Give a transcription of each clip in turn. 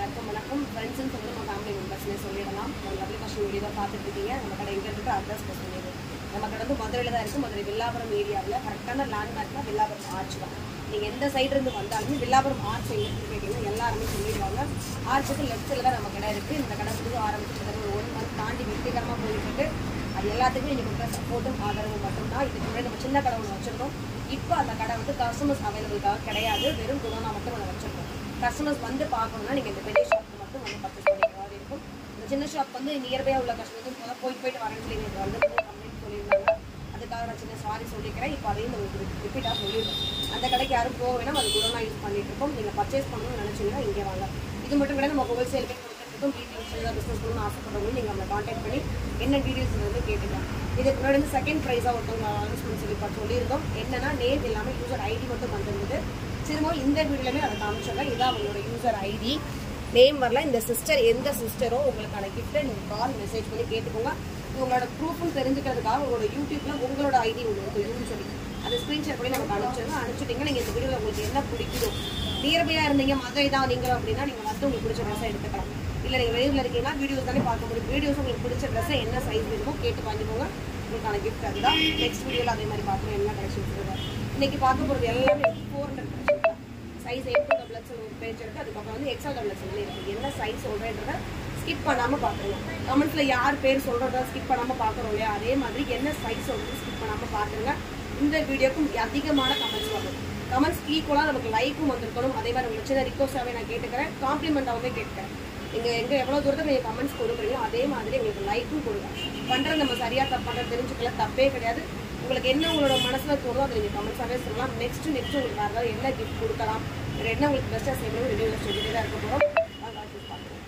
எல்லாருக்கும் வணக்கம். ஃப்ரெண்ட்ஸ்னு சொல்லி நம்ம ஃபேமிலி மெம்பர்ஸ்னே சொல்லிடலாம். ஒரு லவ்லி ஃபேஷன் வீடியோ தான் பார்த்துட்டு இருக்கீங்க. நம்ம கடை எங்கே இருக்குது அட்ரஸ் சொல்லிடுது. நம்ம கடை வந்து மதுரையில் தான் இருக்குது. மதுரை வில்லாபுரம் ஏரியாவில் கரெக்டான லேண்ட்மார்க்னா வில்லாபுரம் ஆர்ச் தான். நீங்கள் எந்த சைட்லேருந்து வந்தாலுமே வில்லாபுரம் ஆர்ச் எங்கேருந்து கேட்டிங்கன்னா எல்லாருமே சொல்லிடுவாங்க. ஆர்ச்சுக்கு லெஃப்ட் சைடில் தான் நம்ம கடை இருக்குது. இந்த கடை புது ஆரம்பிச்சு ஒரு 1 மந்த் தாண்டி வெற்றிகரமாக போயிட்டு அது எல்லாத்துக்குமே நீங்கள் கொடுக்குற சப்போர்ட்டும் ஆதரவும் மட்டும்தான். இதுக்கு முன்னாடி நம்ம சின்ன கடை ஒன்று வச்சுருந்தோம். இப்போ அந்த கடை வந்து கஸ்டமர்ஸ் அவைலபிளுக்காக கிடையாது, வெறும் குடோனா மட்டும் நம்ம வச்சுருக்கோம். கஸ்டமர்ஸ் வந்து பார்க்கணும்னா நீங்கள் இந்த பெரிய ஷாப்புக்கு மட்டும் வந்து பர்ச்சேஸ் பண்ணிக்கிற மாதிரி இருக்கும். இந்த சின்ன ஷாப் வந்து நியர்பையாக உள்ள கஸ்டமர்ஸ் போயிட்டு வரேன்னு சொல்லி எனக்கு வந்து கம்ப்ளைண்ட் சொல்லியிருந்தாங்க. அதுக்காக நான் சின்ன சாரி சொல்லிக்கிறேன். இப்போ அதையும் உங்களுக்கு ரிப்பீட்டாக சொல்லிடுறேன். அந்த கடைக்கு யாரும் போக வேணாம், அது குடோனா யூஸ் பண்ணிட்டு இருக்கோம். நீங்கள் பர்ச்சேஸ் பண்ணணும்னு நினச்சிங்கன்னா இங்கே வாங்க. இது மட்டும் கூட நம்ம ஹோல்சேலுக்கே கொடுத்துருக்கோம். வீட்டில் பிஸ்னஸ் பண்ணணும்னு ஆசைப்படுறவங்க நீங்கள் நம்மளை கான்டாக்ட் பண்ணி என்ன டீட்டெயில்ஸ் வந்து கேட்டுக்கலாம். இதுக்கு முன்னாடி வந்து செகண்ட் ப்ரைஸாக ஒருத்தவங்க அனௌன்ஸ்மெண்ட் சொல்லி சொல்லியிருந்தோம். என்னன்னா நேம் இல்லாமல் யூசர் ஐடி மட்டும் வந்துருந்தது. திரும்பவும் இந்த வீடியோலையுமே அதை காமிச்சிடலாம். இதான் அவங்களோட யூசர் ஐடி, நேம் வரல. இந்த சிஸ்டர் எந்த சிஸ்டரோ உங்களுக்கான கிஃப்ட்டை நீங்கள் கால் மெசேஜ் பண்ணி கேட்டுக்கோங்க. உங்களோட ப்ரூஃபும் தெரிஞ்சுக்கிறதுக்காக உங்களோட யூடியூப்ல உங்களோட ஐடி உங்களுக்கு இருக்குன்னு சொல்லி அதை ஸ்க்ரீன்ஷாட் பண்ணி நமக்கு அனுப்பிச்சிட்டிங்கன்னா நீங்கள் இந்த வீடியோவில் உங்களுக்கு என்ன பிடிக்குதோ, நியர்பையாக இருந்தீங்க மதுரை தான் நீங்களும் அப்படின்னா நீங்கள் வந்து உங்களுக்கு பிடிச்ச ட்ரெஸ்ஸை எடுத்துக்கலாம். இல்லை நீங்கள் வெளியூரில் இருக்கீங்கன்னா வீடியோஸ் தானே பார்க்க முடியும். வீடியோஸ் உங்களுக்கு பிடிச்ச ட்ரெஸ்ஸை என்ன சைஸ் வேணுமோ கேட்டு வாங்கிக்கோங்க. உங்களுக்கான கிஃப்ட் அதுதான். நெக்ஸ்ட் வீடியோவில் அதே மாதிரி பார்க்கணும் என்ன கலெக்ஷன்ஸ் இருக்குது. இன்னைக்கு பார்க்க போகிறது எல்லாமே 400 கலெக்ஷன் தான். சைஸ் M2XL ஒரு பேஜ் இருக்குது. அதுக்கப்புறம் வந்து XL இருக்குது. என்ன சைஸ் சொல்கிறேன்றதை ஸ்கிப் பண்ணாமல் பார்த்துருங்க. கமெண்ட்ஸில் யார் பேர் சொல்கிறத ஸ்கிப் பண்ணாமல் பார்க்குறோம் இல்லையா, அதே மாதிரி என்ன சைஸ் சொல்கிறது ஸ்கிப் பண்ணாமல் பார்த்துருங்க. இந்த வீடியோக்கும் அதிகமான கமெண்ட்ஸ் வரும். கமெண்ட்ஸ் ஈக்குவலாக நமக்கு லைக்கும் வந்திருக்கணும். அதே மாதிரி உங்களுக்கு சின்ன ரிக்வஸ்டாகவே நான் கேட்டுக்கிறேன், காம்ப்ளிமெண்ட்டாகவே கேட்குறேன். நீங்கள் எங்கே எவ்வளோ தூரத்துக்கு நீங்கள் கமெண்ட்ஸ் கொடுக்குறீங்களோ அதே மாதிரி உங்களுக்கு லைக்கும் கொடுங்க. பண்ணுறது நம்ம சரியாக தப்பாக தெரிஞ்சுக்கல, தப்பே கிடையாது. உங்களுக்கு என்ன உங்களோட மனசில் தோணுதோ அதை நீங்கள் கமெண்ட்ஸாகவே சொல்லலாம். நெக்ஸ்ட் உங்களுக்கு வேறு ஏதாவது என்ன கிஃப்ட் கொடுக்கலாம், வேறு என்ன உங்களுக்கு பெஸ்ட்டாக செய்யணும் ரிவ்யூவில் சொல்லிட்டு தான் இருக்க போகிறோம். பார்க்குறோம்.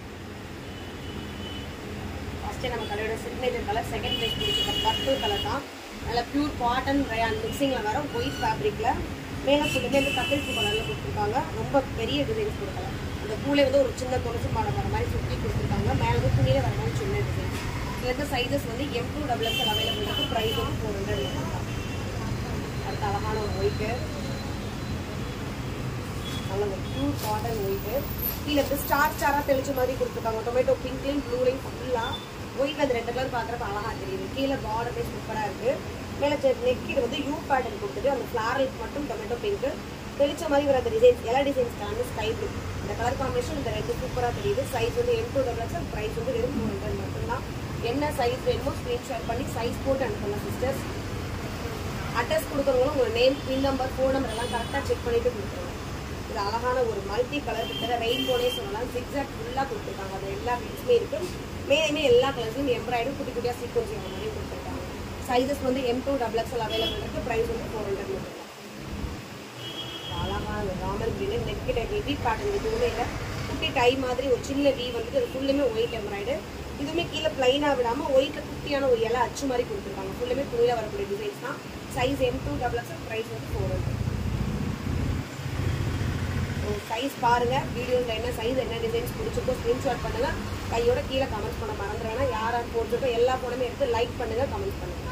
ஃபஸ்ட்டே நம்ம கடையோட சிக்னேச்சர் கலர் செகண்ட் ப்ரைஸ் பிடிச்சிருக்க பர்பிள் கலர் தான். நல்லா பியூர் காட்டன் ரயான் மிக்சிங்கில் வர ஒயிட் ஃபேப்ரிக்கில் மேலே ஃபுல்லுமே வந்து கத்திரிப்பு கலரில் கொடுத்துருக்காங்க. ரொம்ப பெரிய டிசைன்ஸ் கொடுக்கலாம். அந்த பூலே வந்து ஒரு சின்ன கொலுசு மாடல் வர மாதிரி சுற்றி கொடுத்துருக்காங்க. மேலே வந்து துணியில் வர மாதிரி சின்ன டிசைன். இதில் இருக்க சைஸஸ் வந்து M2XL அவைலபிள் இருக்குது. ப்ரைஸ் வந்து 400 தான். அடுத்த அழகான ஒரு ஒயிட்டு, நல்ல ஒரு பியூர் காட்டன் ஒயிட்டு. கீழே வந்து ஸ்டாராக தெளிச்ச மாதிரி கொடுத்துருக்காங்க. டொமேட்டோ பிங்க்லையும் ப்ளூலையும் ஃபுல்லாக ஒயிட் அந்த 2 கலர் பார்க்குறப்ப அழகாக தெரியுது. கீழே பார்டரே சூப்பராக இருக்குது. மேலே நெக்கில் வந்து யூ பேட்டர்ன் கொடுத்துட்டு அந்த ஃப்ளாரலுக்கு மட்டும் டொமேட்டோ பிங்க்கு தெளிச்ச மாதிரி வர அந்த டிசைன்ஸ் எல்லா டிசைன்ஸ்க்கான ஸ்கை ப்ளூ இந்த கலர் காம்பினேஷன் இந்த 2 சூப்பராக தெரியுது. சைஸ் வந்து M2XL, ப்ரைஸ் வந்து வெறும் 400 மட்டும்தான். என்ன சைஸ் வேணுமோ ஸ்க்ரீன்ஷாட் பண்ணி சைஸ் போட்டு அனுப்பலாம் சிஸ்டர்ஸ். அட்ரஸ் கொடுக்குறவங்களும் உங்கள் நேம், பின் நம்பர், ஃபோன் நம்பர் எல்லாம் கரெக்டாக செக் பண்ணிவிட்டு கொடுத்துருவாங்க. இது அழகான ஒரு மல்டி கலர் கிட்ட ரெயின்போனே சொல்லலாம். ஜிக்ஸாக் ஃபுல்லாக கொடுத்துருக்காங்க. அது எல்லா பீட்ஸுமே இருக்குது. மேலுமே எல்லா கலர்ஸும் எம்ப்ராய்டும் குட்டி குட்டியாக சீக்வன்ஸ் வர மாதிரி கொடுத்துருக்காங்க. சைஸஸ் வந்து M2XL அவைலபிள் இருக்குது. ப்ரைஸ் வந்து 400 மட்டும். அழகான ராமர் கிரீனு நெக்கிட்ட ஹெவி பேட்டர்ன் எதுவுமே இல்லை. குட்டி டை மாதிரி ஒரு சின்ன வீ வந்துட்டு அது ஃபுல்லுமே ஒயிட் எம்ப்ராய்டு. இதுவுமே கீழே பிளைனாக விடாமல் ஒயிட்டில் குட்டியான ஒரு இலை அச்சு மாதிரி கொடுத்துருக்காங்க. ஃபுல்லுமே துணியில் வரக்கூடிய டிசைன்ஸ் தான். சைஸ் M2XL, ப்ரைஸ் வந்து 400. சைஸ் பாருங்கள். வீடியோவில் என்ன சைஸ் என்ன டிசைன்ஸ் பிடிச்சிருக்கோ ஸ்க்ரீன்ஷாட் பண்ணுங்கள். கையோட கீழே கமெண்ட்ஸ் பண்ண மறந்துடுவேன்னா யாராவது போட்டுருக்கோ எல்லா ஃபோனுமே எடுத்து லைக் பண்ணுங்கள், கமெண்ட் பண்ணுங்கள்.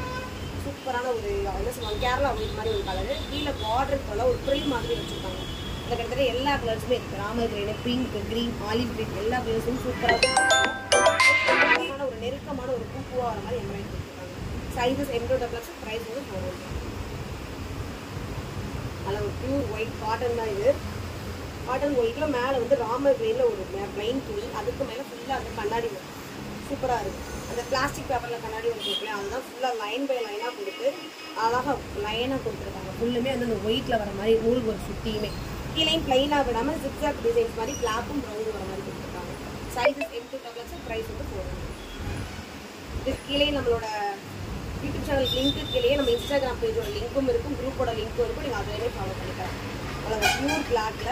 சூப்பரான ஒரு என்ன சொல்லுவாங்க கேரளா ஒயிட் மாதிரி ஒரு கலரு. கீழே பார்டர் போல் ஒரு ப்ரில் மாதிரி வச்சுருக்காங்க. அதில் கிட்டத்தட்ட எல்லா கலர்ஸுமே இருக்குது. Ramar green, pink, green, olive green எல்லா கலர்ஸும் சூப்பராக அழகான ஒரு நெருக்கமான ஒரு பூவாக வர மாதிரி எம்ப்ராய்டரி கொடுத்துருக்காங்க. சைஸஸ் M2XL, ப்ரைஸ் வந்து 400. அதில் ஒரு பியூர் ஒயிட் காட்டன் தான் இது. காட்டன் ஒயிட்டில் மேலே வந்து ராமர் கிரீனில் ஒரு பிளைன் துணி, அதுக்கு மேலே ஃபுல்லாக அந்த கண்ணாடி வரும். சூப்பராக இருக்குது. அந்த பிளாஸ்டிக் பேப்பரில் கண்ணாடி ஒன்று கொடுக்கல, அதுதான் ஃபுல்லாக லைன் பை லைனாக கொடுத்து அழகாக லைனாக கொடுத்துருக்காங்க. ஃபுல்லுமே வந்து அந்த ஒயிட்டில் வர மாதிரி நூல் ஒரு சுற்றியுமே கீழேயும் பிளைனாக விடாமல் ஜிக்ஸாக் டிசைன்ஸ் மாதிரி பிளாக்கும் ப்ரௌனும் வர மாதிரி கொடுத்துருக்காங்க. சைஸஸ் M2XL, ப்ரைஸ் வந்து 400. இது கீழே நம்மளோட யூடியூப் சேனல் லிங்க்கு கீழே நம்ம இன்ஸ்டாகிராம் பேஜோட லிங்க்கும் இருக்கும், குரூப்போட லிங்க்கும் இருக்கும். நீங்கள் அதிலே ஃபாலோ பண்ணிக்கலாம். அவ்வளோ பியூர் பிளாக்ல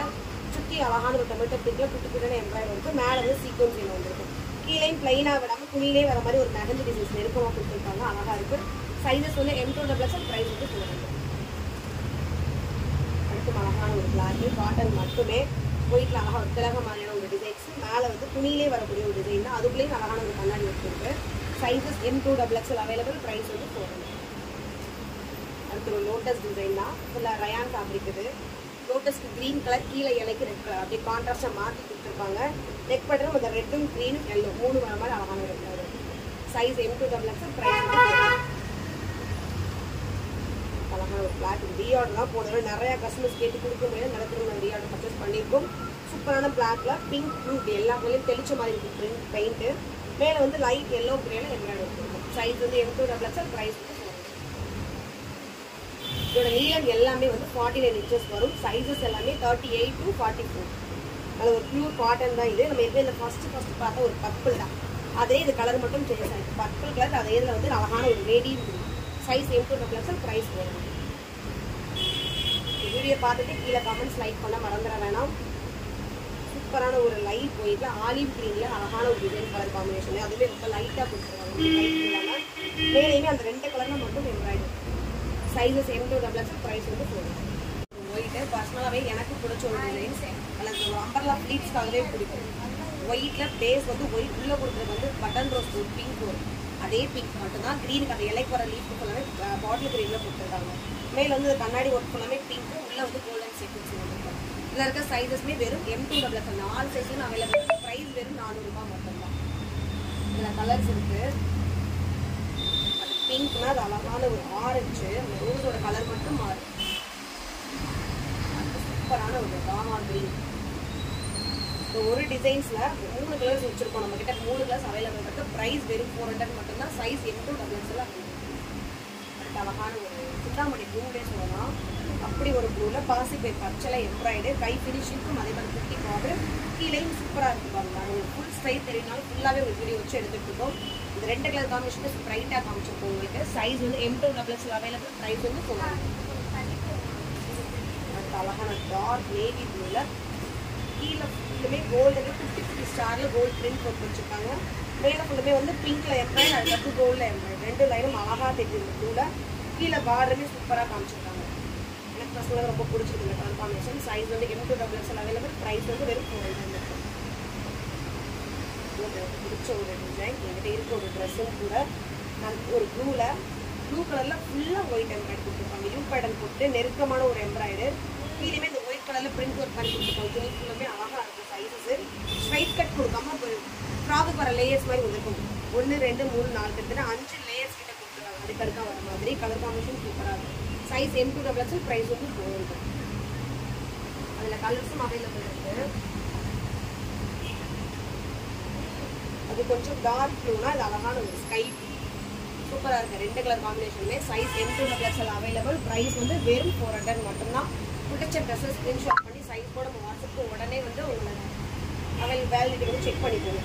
சுற்றி அழகான ஒரு டொமேட்டோ பிங்கில் குட்டி குட்டியான எம்ப்ராய்டரி இருக்குது. மேலே வந்து சீக்வன்ஸ் ஒன்று வந்துருக்கும். கீழேயும் பிளைனாக விடாமல் துணியிலே வர மாதிரி ஒரு மெகந்தி டிசைன்ஸ் நெருக்கமாக கொடுத்துருக்காங்க. அழகாக இருக்குது. சைஸஸ் வந்து M2XL, ப்ரைஸ் வந்து 400. அடுத்து அழகான ஒரு பிளாக்கு காட்டன் மட்டுமே ஒயிட்டில் அழகாக ஒரு திலக மாதிரியான ஒரு டிசைன்ஸ். மேலே வந்து துணியிலே வரக்கூடிய ஒரு டிசைன் தான். அதுக்குள்ளேயும் அழகான ஒரு கண்ணாடி வச்சுருக்கு. சைஸஸ் M2XL அவைலபிள், ப்ரைஸ் வந்து 400. அடுத்து ஒரு லோட்டஸ் டிசைன் தான். ஃபுல்லாக ரயான் ஃபேப்ரிக் இது. லோட்டஸ்க்கு க்ரீன் கலர், கீழே இலைக்கு ரெட் கலர், அப்படியே கான்ட்ராஸ்டாக மாற்றி கொடுத்துருப்பாங்க. நெக் பட்டனும் அந்த ரெட்டும் க்ரீனும் எல்லோ 3 வர மாதிரி அழகான red colour. Size M2XXL, price அழகான ஒரு பிளாக். ரீஆர்டர் தான் போனது, நிறையா கஸ்டமர்ஸ் கேட்டு கொடுக்க முடியாது, நடத்துகிற ரீஆர்டர் பர்ச்சேஸ் பண்ணியிருக்கோம். சூப்பரான பிளாக்ல பிங்க் ப்ளூ எல்லா கலர்லையும் தெளிச்ச மாதிரி இருக்குது பெயிண்ட்டு. மேலே வந்து லைட் எல்லோ கிரேல எம்ப்ராய்டரி இருக்கும். சைஸ் வந்து M2XXL, ப்ரைஸ் இதோட நீளம் எல்லாமே வந்து 49 inches வரும். சைஸஸ் எல்லாமே 38 to 44. அது ஒரு பியூர் காட்டன் தான் இது. நம்ம எதுவுமே இந்த ஃபர்ஸ்ட் பார்த்தா ஒரு பர்பிள் தான், அதே இது கலர் மட்டும் சேஞ்ச் ஆகிருக்கு. பர்பிள் கலர், அதே இதில் வந்து அழகான ஒரு ரேடியம். சைஸ் M2XXL, ப்ரைஸ் வரும். வீடியோ பார்த்துட்டு கீழே கமெண்ட்ஸ் லைக் பண்ண மறந்துட வேணாம். சூப்பரான ஒரு லைட் ஒயிட்ல ஆலிவ் கிரீன்ல அழகான ஒரு டிசைன் கலர் காம்பினேஷன். அதுவே ரொம்ப லைட்டாக கொடுத்துருவாங்க. மேலேயுமே அந்த 2 கலர்ல மட்டும் எம்ப்ராய்டரி. சைஸஸ் M2XXL, ப்ரைஸ் வந்து 4. ஒயிட்டு பர்சனலாகவே எனக்கு பிடிச்ச ஒரு டிசைன். எனக்கு ஒரு அம்பர்லா ப்ளீட்ஸ்க்காகவே பிடிக்கும். ஒயிட்டில் பேஸ் வந்து ஒயிட், உள்ளே கொடுக்குறது வந்து பட்டன் ரோஸ் ஒரு பிங்க் வரும். அதே பிங்க் மட்டும்தான். க்ரீனுக்கு அந்த இலைக்கு வர லீஃப் ஃபுல்லாமே பாட்டில் க்ரீனில் கொடுத்துருக்காங்க. மேலே வந்து கண்ணாடி ஒர்க் ஃபுல்லாமே பிங்க்கு, உள்ளே வந்து கோல்டன் செட்டிங்ஸ் வந்துருக்காங்க. இதில் இருக்க சைஸஸ்மே வெறும் M2XXL 4 சைஸும் அவைலபிள். ப்ரைஸ் வெறும் 400 ரூபாய் மட்டும்தான். இதில் கலர்ஸ் இருக்குது. அது பிங்க்னா அது அழகான ஒரு ஆரஞ்சு, அந்த ரோஸோட கலர் மட்டும் மாறும். சூப்பரான ஒரு ராமா கிரீன். இப்போ ஒரு டிசைன்ஸில் 3 கலர்ஸ் வச்சுருக்கோம். நம்மக்கிட்ட 3 கலர்ஸ் அவைலபிள் இருக்குது. ப்ரைஸ் வெறும் 400 மட்டும்தான். Size M2XXL. அழகான ஒரு சிந்தாமணி ப்ளூவே சொல்லலாம். அப்படி ஒரு ப்ளூவில் பாசிப்பயிர் பச்சலை எம்ப்ராய்டு, கை ஃபினிஷிங்க்கும் அதே மாதிரி குட்டி பார்டர், கீழேயும் சூப்பராக இருக்குப்பாங்க. உங்களுக்கு ஃபுல் ஸ்ட்ரைட் தெரியுனாலும் ஃபுல்லாகவே ஒரு வீடியோ வச்சு எடுத்துகிட்டு இருக்கோம். இந்த 2 கலர் காம்பினேஷன் ஸ்ப்ரைட்டாக காமிச்சிருக்கோம் உங்களுக்கு. சைஸ் வந்து M2XXL அவைலபிள். ப்ரைஸ் வந்து 400. அடுத்த அழகான டார்க் நேவி ப்ளூவில் கீழே ஃபுல்லுமே கோல்டு, குட்டி குட்டி ஸ்டாரில் கோல்டு பிரிண்ட் போட்டு வச்சுருக்காங்க. மேலே ஃபுல்லுமே வந்து பிங்க்ல எம்ப்ராய்டு, அதுக்கப்புறம் கோல்டில் எம்ப்ராய்டு. 2 லைனும் அழகாக தெரியுது ப்ளூவில். கீழே பார்டருமே சூப்பராக காமிச்சிருக்காங்க. எனக்கு பர்சனலாக ரொம்ப பிடிச்சிருக்கு இந்த கலர் காம்பினேஷன். சைஸ் வந்து M2XXL அவைலபிள். ப்ரைஸ் வந்து வெறும் 400. பிடிச்ச ஒரு டிசைன் என்கிட்ட இருக்க ஒரு ட்ரெஸ்ஸும் கூட. நான் ஒரு ப்ளூவில் ப்ளூ கலரில் ஃபுல்லாக ஒயிட் எம்ப்ராய்டு கொடுத்துருப்பாங்க. யூ பேட்டர்ன் போட்டு நெருக்கமான ஒரு எம்ப்ராய்டு. கீழே இந்த ஒயிட் கலரில் பிரிண்ட் ஒர்க் பண்ணி கொடுத்துருப்பாங்க. துணி ஃபுல்லாமே அழகாக இருக்கும். சைஸஸ் ஸ்ட்ரைட் கட் கொடுக்காம இப்போ ஃப்ராக்கு வர லேயர்ஸ் மாதிரி வந்துருக்கும். 1 2 3 4 கிட்டத்தட்ட 5 லேயர்ஸ் கிட்ட கொடுத்துருவாங்க. அடுக்கடுக்காக வர மாதிரி கலர் காம்பினேஷன் சூப்பராக இருக்கும். சைஸ் M2XXL, ப்ரைஸ் வந்து 400. அதில் கலர்ஸும் அவைலபிள் இருக்குது. அது கொஞ்சம் டார்க் ப்ளூனா இது அழகான ஒரு ஸ்கை சூப்பராக இருக்குது. 2 கலர் காம்பினேஷன்லேயே. Size M2XXL available. ப்ரைஸ் வந்து வெறும் 400 மட்டும்தான். பிடிச்ச ட்ரெஸ்ஸை ஸ்க்ரீன்ஷாட் பண்ணி சைஸ் கூட நம்ம வாட்ஸ்அப்புக்கு உடனே வந்து உங்களோட வேலிடிட்டி வந்து செக் பண்ணிக்கோங்க.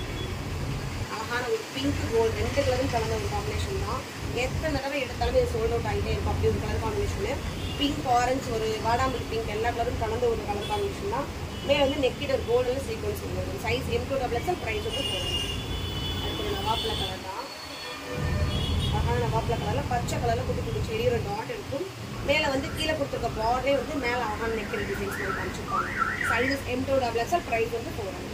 அழகான ஒரு பிங்க் கோல்டு 2 கலரும் கலந்த ஒரு காம்பினேஷன் தான். எத்தனை தடவை எடுத்தாலுமே இது சோல்ட் அவுட் ஆகிட்டே இருக்கும். அப்படி ஒரு கலர் காம்பினேஷனு. பிங்க், ஆரஞ்சு, ஒரு வாடாமல் பிங்க் எல்லா கலரும் கலந்த ஒரு கலர் காம்பினேஷன் தான். மேலே வந்து நெக்கிட்ட ஒரு கோல்டில் சீக்வன்ஸ் இருக்குது. சைஸ் M2XXL, ப்ரைஸ் வந்து 400. அடுத்து நவாப்பிள கலர் தான். அழகான நவாப்பிள கலரில் பச்சை கலரில் குட்டி குட்டி செடியோட டாட் இருக்கும். மேலே வந்து கீழே கொடுத்துருக்க பார்டரே வந்து மேலே அழகான நெக்கிற டிசைன்ஸ் மாதிரி காமிச்சிருப்பாங்க. சைஸஸ் M2XXL, ப்ரைஸ் வந்து 400.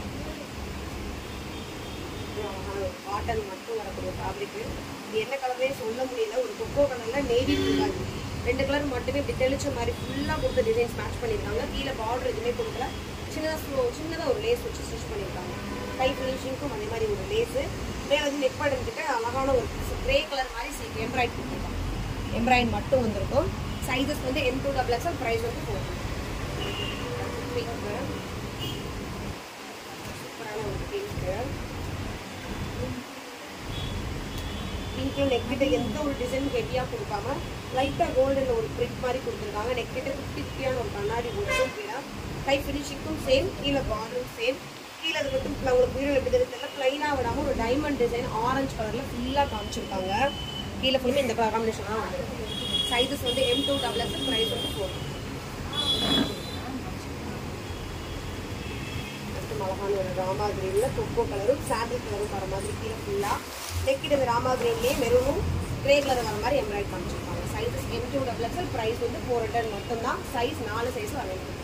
காட்டன் மட்டும் வரக்கூடிய ஃபேப்ரிக்கு. இது என்ன கலர்லேயே சொல்ல முடியல. ஒரு கொக்கோ கலரில் நேவி ப்ளூ 2 கலர் மட்டுமே இப்படி தெளிச்ச மாதிரி ஃபுல்லாக கொடுத்த டிசைன்ஸ் மேட்ச் பண்ணியிருக்காங்க. கீழே பார்டர் எதுவுமே கொடுக்கல. சின்னதாக ஒரு லேஸ் வச்சு ஸ்டிச் பண்ணியிருக்காங்க. கை ஃபினிஷிங்க்கும் அதே மாதிரி ஒரு லேஸு. மேலே வந்து நெக் பேட்டர்ன் கிட்ட அழகான ஒரு கிரே கலர் மாதிரி எம்ப்ராய்டு கொடுத்துருக்காங்க. எம்ப்ராய்டு மட்டும் வந்திருக்கும். சைஸஸ் வந்து M2XXL, ப்ரைஸ் வந்து 400. பிங்க்கு சூப்பரான ஒரு பிங்க்கு. பிங்க்ல நெக்கிட்ட எந்த ஒரு டிசைன் ஹெவியாக கொடுக்காம லைட்டாக கோல்டில் ஒரு பிரிண்ட் மாதிரி கொடுத்துருக்காங்க. நெக்கிட்ட குட்டி குட்டியான ஒரு கண்ணாடி ஒட்டும் கீழே. கை ஃபினிஷிங்கும் சேம், கீழே பார்டரும் சேம். கீழே அது மட்டும் உங்களுக்கு வீடியோ எப்படி தெரியல ப்ளைனாக விடாமல் ஒரு டைமண்ட் டிசைன் ஆரஞ்சு கலரில் ஃபுல்லாக காமிச்சிருக்காங்க. கீழே ஃபுல்லுமே இந்த கலர் காம்பினேஷன் தான் வந்துருக்கு. சைஸஸ் வந்து M2XXL, ப்ரைஸ் வந்து 400. அழகான ஒரு ராமா கிரீனில் கொக்கோ கலரும் சாண்டில் கலரும் வர மாதிரி கீழே ஃபுல்லாக நெக்கிட்ட ராமா கிரீன்லேயே மெரூனும் கிரே கலர் வர மாதிரி எம்ப்ராய்ட் காமிச்சிருக்காங்க. சைஸஸ் M2XXL, ப்ரைஸ் வந்து 400 மட்டும்தான். சைஸ் 4 சைஸும் அவைலபிள்.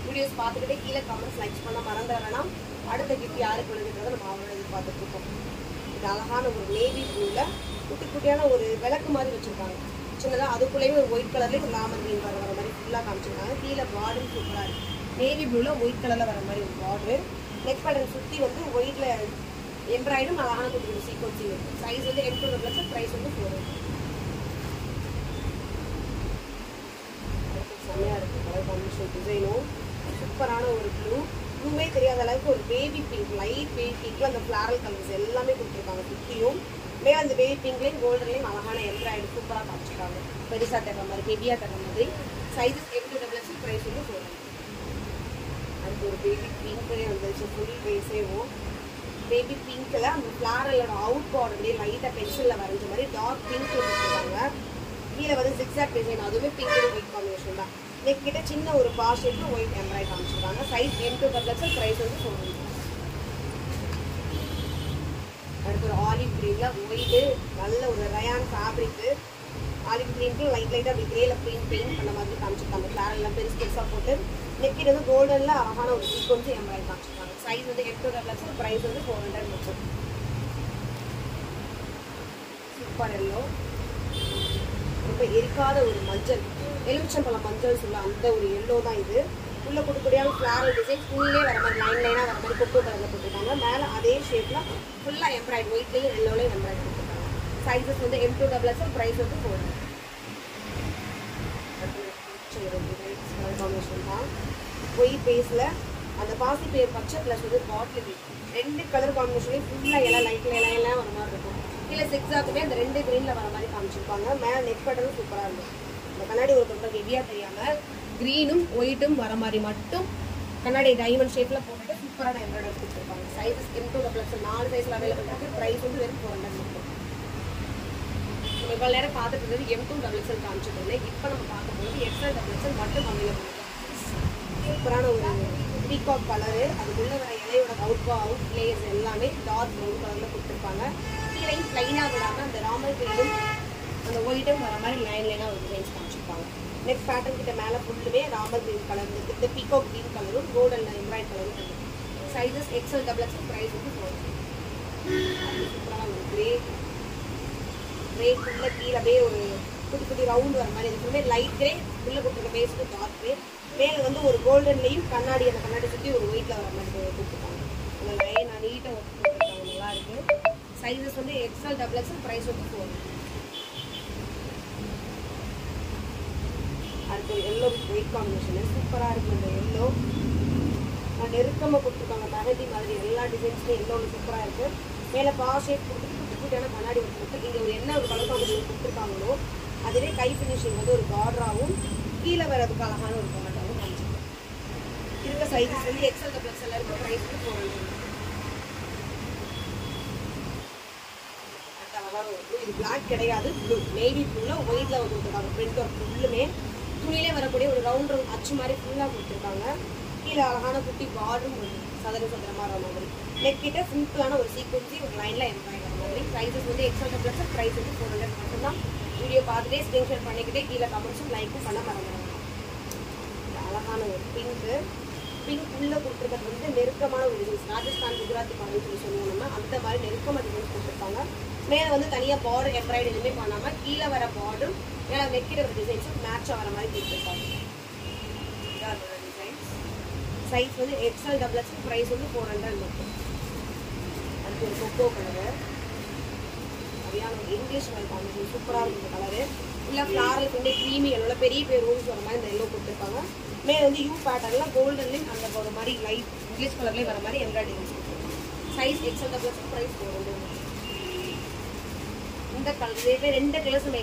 வீடியோஸ் பார்த்துக்கிட்டே கீழே கமெண்ட்ஸ் லைக்ஸ் பண்ண மறந்துட வேணாம். அடுத்த கிஃப்ட் யாருக்கு விழுதுன்றதை நம்ம அவரோட எதிர்பார்த்துட்ருக்கோம். இது அழகான ஒரு நேவி ப்ளூவில் குட்டி குட்டியான ஒரு விளக்கு மாதிரி வச்சுருக்காங்க. சின்னதாக அதுக்குள்ளேயே ஒரு ஒயிட் கலர்லேயே ஒரு லாமன் கிரீன் வர மாதிரி ஃபுல்லாக காமிச்சிருக்காங்க. கீழே பார்டர் சூப்பராக இருக்குது. நேவி ப்ளூவில் ஒயிட் கலரில் வர மாதிரி ஒரு பார்டர். நெக் பேட்டர்ன் சுற்றி வந்து ஒயிட்டில் எம்ப்ராய்டும் அழகான கொடுக்குறது சீக்வன்சிங் இருக்குது. சைஸ் வந்து M2+, ப்ரைஸ் வந்து 4. செம்மையாக இருக்குது கலர் காம்பினேஷன். டிசைனும் சூப்பரான ஒரு ப்ளூமே தெரியாத அளவுக்கு ஒரு பேபி பிங்க், லைட் பேபி பிங்க்ல அந்த ஃப்ளாரல் கலர்ஸ் எல்லாமே கொடுத்துருக்காங்க. சுற்றியும் மேலே அந்த பேபி பிங்க்லேயும் கோல்டன்லேயும் அழகான எம்ப்ராய்டு சூப்பராக காமிச்சிருக்காங்க. பெருசாக தர்ற மாதிரி ஹெவியாக தர்ற மாதிரி. சைஸஸ் M2+, ப்ரைஸ் வந்து 4. அதுக்கு ஒரு பேபி பிங்க்லேயே வந்துச்சு. ஃபுல் பேஸேவும் பேபி பிங்க்கில் அந்த ஃப்ளாரலோட அவுட் பார்டர்லேயே லைட்டாக பென்சிலில் வரைஞ்ச மாதிரி டார்க் பிங்க் கொடுத்துருக்காங்க. கீழே வந்து ஜிக்ஸாக் டிசைன், அதுவுமே பிங்க் ஒயிட் காம்பினேஷன் தான். நெக் கிட்ட சின்ன ஒரு பாஷேட்ல ஒயிட் எம்ப்ராய்டரி காமிச்சிருக்காங்க. சைஸ் M2+, ப்ரைஸ் வந்து 4. அடுத்து ஒரு ஆலிவ் கிரீன்ல ஒயிட்டு நல்ல ஒரு ரயான் ஃபேப்ரிக்கு. ஆலிவ் கிரீனுக்கு லைட்டாக அப்படி கிரேல பெயிண்ட் பண்ண மாதிரி காமிச்சிருக்காங்க. ஃப்ளாரெல்லாம் பெருசாக போட்டு நெக்கிட்ட வந்து கோல்டனில் அழகான ஒரு சீக்வன்ஸ் எம்ப்ராய்டரி காமிச்சிருக்காங்க. சைஸ் வந்து M2+, ப்ரைஸ் வந்து 400 மட்டும். சூப்பர் எல்லோ, ரொம்ப எரிக்காத ஒரு மஞ்சள், எலுமிச்சம்பழம் மஞ்சள் சொல்ல அந்த ஒரு எல்லோ தான் இது. உள்ள கொடுக்கக்கூடியான ஃப்ளாரல் டிசைன் ஃபுல்லே வர மாதிரி லைனாக வர மாதிரி கொக்கோ கலரில் போட்டுருக்காங்க. மேலே அதே ஷேப்பில் ஃபுல்லாக எம்ப்ராய்டரி ஒயிட்லேயும் எல்லோலையும் எம்ப்ராய்டரி கொடுத்துருக்காங்க. சைஸஸ் வந்து M2+, ப்ரைஸ் வந்து 400. காம்பினேஷன் தான் ஒயிட் பேஸில் அந்த பாசி பேர் பச்சை ப்ளஸ் வந்து பாட்டில் கிரீன், 2 கலர் காம்பினேஷன்லேயும் ஃபுல்லாக எல்லாம் லைட்டில் எல்லாம் வர மாதிரி இருக்கும். கீழே சிக்ஸாக்குமே அந்த 2 கிரீனில் வர மாதிரி காமிச்சிருப்பாங்க. மேலே நெக் பேட்டர்னும் சூப்பராக இருக்கும். இந்த கண்ணாடி ஒரு கொஞ்சம் ஹெவியாக தெரியாமல் க்ரீனும் ஒயிட்டும் வர மாதிரி மட்டும் கண்ணாடி டைமண்ட் ஷேப்பில் போட்டுட்டு சூப்பரான எம்ப்ராய்டரி கொடுத்துருப்பாங்க. சைஸஸ் M2+, 4 சைஸில் அவைலபிள் இருக்குது. ப்ரைஸ் வந்து வெறும் 400 மட்டும். நம்ம இவ்வளோ நேரம் பார்த்துட்டு இருந்தது M2+, காமிச்சிட்டு இருந்தேன். இப்போ நம்ம பார்க்க போகிறது XL+, மட்டும் அவைலபிள் இருக்குது. சூப்பரான ஒரு பீகாக் கலரு, அதுக்குள்ளே வர இலையோட அவுட் லேயர்ஸ் எல்லாமே டார்க் ப்ரௌன் கலரில் கொடுத்துருப்பாங்க. கீழையும் ப்ளைனாக விடாமல் அந்த ராமர் கிரீனும் அந்த ஒயிட்டும் வர மாதிரி லைனாக ஒரு டிசைன்ஸ் காமிச்சிருப்பாங்க. நெக் பேட்டர்ன் கிட்ட மேலே ஃபுல்லுமே ராமர் கிரீன் கலர் இருக்குது. இந்த பீகாக் கிரீன் கலரும் கோல்டன் எம்ப்ராய்டரி கலரும் இருக்குது. சைஸஸ் XL+, ப்ரைஸ் வந்து 400. சூப்பரான ஒரு கிரே ஃபுல்லாக கீழே அப்படியே ஒரு குட்டி ரவுண்ட் வர மாதிரி இருக்குமே லைட் கிரே, உள்ளே கொடுத்துருக்க பேஸ்க்கு டார்க் கிரே, மேலே வந்து ஒரு கோல்டன்லேயும் கண்ணாடி அந்த கண்ணாடி சுற்றி ஒரு ஒயிட்டில் வர மாதிரி கொடுத்துருக்காங்க. அந்த லைன் நீட்டாக ஒர்க் கொடுத்துருக்காங்க, நல்லா இருக்குது. சைஸஸ் வந்து XL+, ப்ரைஸ் வந்து 400. அடுத்து ஒரு எல்லோ ஒயிட் காம்பினேஷனு சூப்பராக இருக்குது. அந்த எல்லோ நெருக்கமாக கொடுத்துருக்காங்க. மெஹந்தி மாதிரி எல்லா டிசைன்ஸுமே எல்லோவில் சூப்பராக இருக்குது. மேலே ஷேப் கொடுத்துட்டு குட்டியான கண்ணாடி கொடுத்துருக்கு. இங்கே ஒரு என்ன ஒரு கலர் காம்பினேஷன் கொடுத்துருக்காங்களோ அதுவே கை ஃபினிஷிங் வந்து ஒரு பார்டராகவும் கீழே வரதுக்கு அழகான ஒரு பார்டராகவும் காமிச்சிருக்கோம். இருக்க சைஸஸ் வந்து XL+, இருக்குது. ப்ரைஸ் வந்து 400. இது பிளாக் கிடையாது, ப்ளூ, நேவி ப்ளூவில் ஒயிட்டில் வந்து கொடுத்துருக்காங்க. பிரிண்ட் ஒர்க் ஃபுல்லுமே துணியிலே வரக்கூடிய ஒரு ரவுண்ட் அச்சு மாதிரி ஃபுல்லாக கொடுத்துருக்காங்க. கீழே அழகான குட்டி பார்டரும் சதுரமாக வர மாதிரி. நெக் கிட்ட சிம்பிளான ஒரு சீக்வன்சி ஒரு லைனில் எம்ப்ராய்டரி வர மாதிரி. ப்ரைஸஸ் வந்து XL+, ப்ரைஸ் வந்து 400 மட்டும்தான். வீடியோ பார்த்துட்டே ஸ்க்ரீன்ஷாட் பண்ணிக்கிட்டே கீழே கமெண்ட்ஸும் லைக்கும் பண்ண மறந்துடுவாங்க. அழகான ஒரு பிங்க் உள்ளே கொடுத்துருக்கிறது வந்து நெருக்கமான ஒரு டிசைன்ஸ். ராஜஸ்தான் குஜராத்தி பாருன்னு சொல்லுவோம்னா அந்த மாதிரி நெருக்கமாக டிசைன்ஸ் கொடுத்துருப்பாங்க. மேலே வந்து தனியாக பார்டர் எம்ப்ராய்டரி எதுவுமே பண்ணாமல் கீழே வர பார்டரும் மேலே நெக்கிற ஒரு டிசைன்ஸும் மேட்சாக வர மாதிரி கொடுத்துருப்பாங்க. டிசைன்ஸ் சைஸ் வந்து XL+, ப்ரைஸ் வந்து 400 மட்டும். அடுத்து ஒரு கொக்கோ கலரு, சரியான ஒரு இங்கிலீஷ் கலர் காம்பினேஷன் சூப்பராக இருக்கும். இந்த கலரு இல்லை ஃப்ளாரல் வந்து க்ரீமி எல்லோட பெரிய ரோஸ் வர மாதிரி இந்த எல்லோ கொடுத்துருப்பாங்க. மேலே வந்து யூ பேட்டர்னில் கோல்டன்லேயும் அந்த ஒரு மாதிரி லைட் இங்கிலீஷ் கலர்லேயே வர மாதிரி எம்ப்ராய்டரி கொடுத்துருப்பாங்க. Size XL+, price 400. இந்த கலர் 2 கலர்ஸ் நம்ம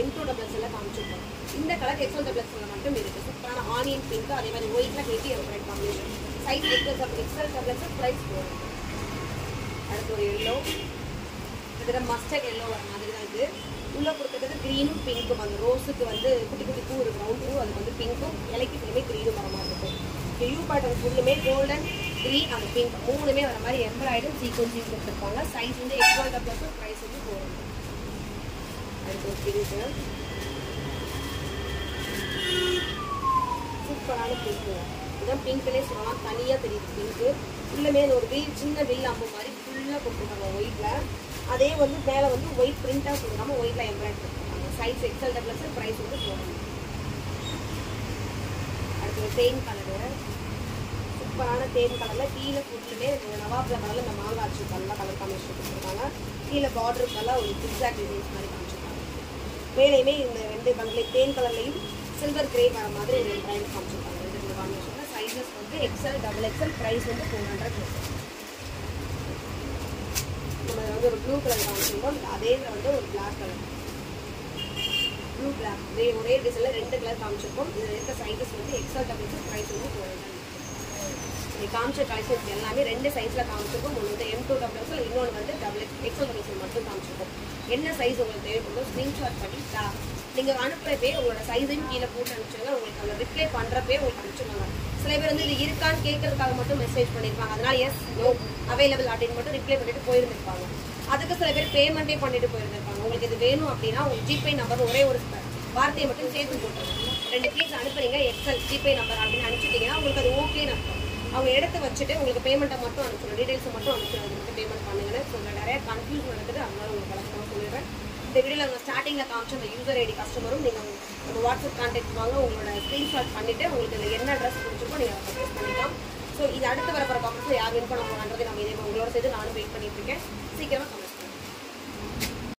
M2+, காமிச்சிருக்கோம். இந்த கலர் XL+, மட்டும் இருக்குது. சூப்பரான ஆனியன் பிங்க், அதே மாதிரி ஒயிட்டில் heavy embroidery combination. Size XL+, price 400. அடுத்து ஒரு எல்லோ, கிட்டத்தட்ட மஸ்டர்ட் எல்லோ வர மாதிரி தான் இது. உள்ளே கொடுத்துருக்கிறது க்ரீனும் பிங்க்கும். அந்த ரோஸுக்கு வந்து குட்டி பூ ஒரு ரவுண்ட் பூ, அதுக்கு வந்து பிங்க்கும், இலைக்கு ஃபுல்லுமே க்ரீனும் வர மாதிரி இருக்கும். யூ பேட்டர்ன் ஃபுல்லுமே கோல்டன், க்ரீன், அந்த பிங்க் மூணுமே வர மாதிரி எம்ப்ராய்டரி சீக்வன்ஸையும் கொடுத்துருப்பாங்க. சைஸ் வந்து XL+, ப்ரைஸ் வந்து 400. அடுத்து ஒரு பிங்க்கு, சூப்பரான பிங்க்கு. இதுதான் பிங்க்லேயே சொல்லலாம், தனியாக தெரியுது பிங்க்கு. உள்ளமே ஒரு சின்ன வில் அம்பு மாதிரி ஃபுல்லாக கொடுத்துருக்காங்க ஒயிட்டில். அதே வந்து மேலே வந்து ஒயிட் பிரிண்டாக கொடுக்காம ஒயிட்டில் எம்ப்ராய்டரி கொடுத்துருக்காங்க. Size XL double XL, price வந்து 400. அடுத்து ஒரு தேன் கலரு, சூப்பரான தேன் கலரில் கீழே ஃபுல்லுமே நவாப்ல கலரில் இந்த மாங்காய் அச்சுக்கெல்லாம் கலர் காம்பினேஷன் கொடுத்துருக்காங்க. கீழே பார்டருக்கெல்லாம் ஒரு ஜிக்ஸாக் டிசைன்ஸ் மாதிரி காமிச்சிருக்காங்க. மேலேயுமே இந்த 2 கலர்லேயும் தேன் கலர்லையும் சில்வர் கிரே வர மாதிரி 2 லைன் காமிச்சிருக்காங்க. 2 காம்பினேஷனில் சைஸஸ் வந்து எக்ஸல் டபுள் எக்ஸல், ப்ரைஸ் வந்து 400. நம்ம வந்து ஒரு ப்ளூ கலர் காமிச்சிருக்கோம். அதே வந்து ஒரு பிளாக் கலர், ப்ளூ பிளாக் ஒரே டிசைனில் 2 கலர் காமிச்சிருக்கோம். இதில் இருக்க சைஸஸ் வந்து எக்ஸல் டபுள் எக்ஸல், ப்ரைஸ் வந்து 400. காமிச்ச கலெக்ஷன்ஸ் எல்லாமே 2 சைஸில் காமிச்சிருக்கோம். ஒன்று வந்து M2 டபுள் எக்ஸல், இன்னொன்று வந்து டபுள் எக்ஸல் டபுள் எக்ஸல் மட்டும் காமிச்சிருக்கோம். என்ன சைஸ் உங்களுக்கு தேவைப்படுதோ ஸ்க்ரீன்ஷாட் பண்ணி நீங்கள் அனுப்புறப்பே உங்களோட சைஸையும் கீழே போட்டு அனுப்பிச்சுங்க. உங்களுக்கு அந்த ரிப்ளை பண்ணுறப்பே உங்களுக்கு அனுப்பிச்சுடுவாங்க. சில பேர் வந்து இது இருக்கான்னு கேட்கறதுக்காக மட்டும் மெசேஜ் பண்ணியிருப்பாங்க. அதனால எஸ் நோ அவைலபிள் அப்படின்னு மட்டும் ரிப்ளை பண்ணிட்டு போயிருந்துருப்பாங்க. அதுக்கு சில பேர் பேமெண்ட்டே பண்ணிட்டு போயிருந்திருப்பாங்க. உங்களுக்கு இது வேணும் அப்படின்னா உங்கள் ஜிபே நம்பர் ஒரே ஒரு வார்த்தையை மட்டும் சேர்த்து போட்டுருங்க. 2 கேஸ் அனுப்புறீங்க, எக்ஸல் ஜிபே நம்பர் அப்படின்னு அனுப்பிச்சிட்டிங்கன்னா உங்களுக்கு அது ஓகேன்னு அர்த்தம். அவங்க எடுத்து வச்சுட்டு உங்களுக்கு பேமெண்ட்டை மட்டும் அனுப்பிச்சிடும், டீடைல்ஸை மட்டும் அனுப்பிச்சிடும். அது மட்டும் பேமெண்ட் பண்ணுங்கன்னு சொல்ல நிறைய கன்ஃபியூஸ் நடக்குது. அதனால உங்களுக்கு கலெக்டாக சொல்லிடுறேன். இந்த வீடியோவில் நம்ம ஸ்டார்டிங்கில் காமிச்ச அந்த யூசர் ஐடி கஸ்டமரும் நீங்கள் நம்ம வாட்ஸ்அப் கான்டாக்ட் வாங்க, உங்களோட ஸ்க்ரீன்ஷாட் பண்ணிவிட்டு உங்களுக்கு இதில் என்ன ட்ரெஸ் பிடிச்சிருக்கோ நீங்கள் அதை பர்ச்சேஸ் பண்ணிக்கலாம். ஸோ இது அடுத்து வரப்போகிற காமெண்ட்ஸில் யார் வின் பண்ண போகிறான்றதை நம்ம இதே உங்களோட சேர்த்து நானும் வெயிட் பண்ணிட்டு இருக்கேன். சீக்கிரமாக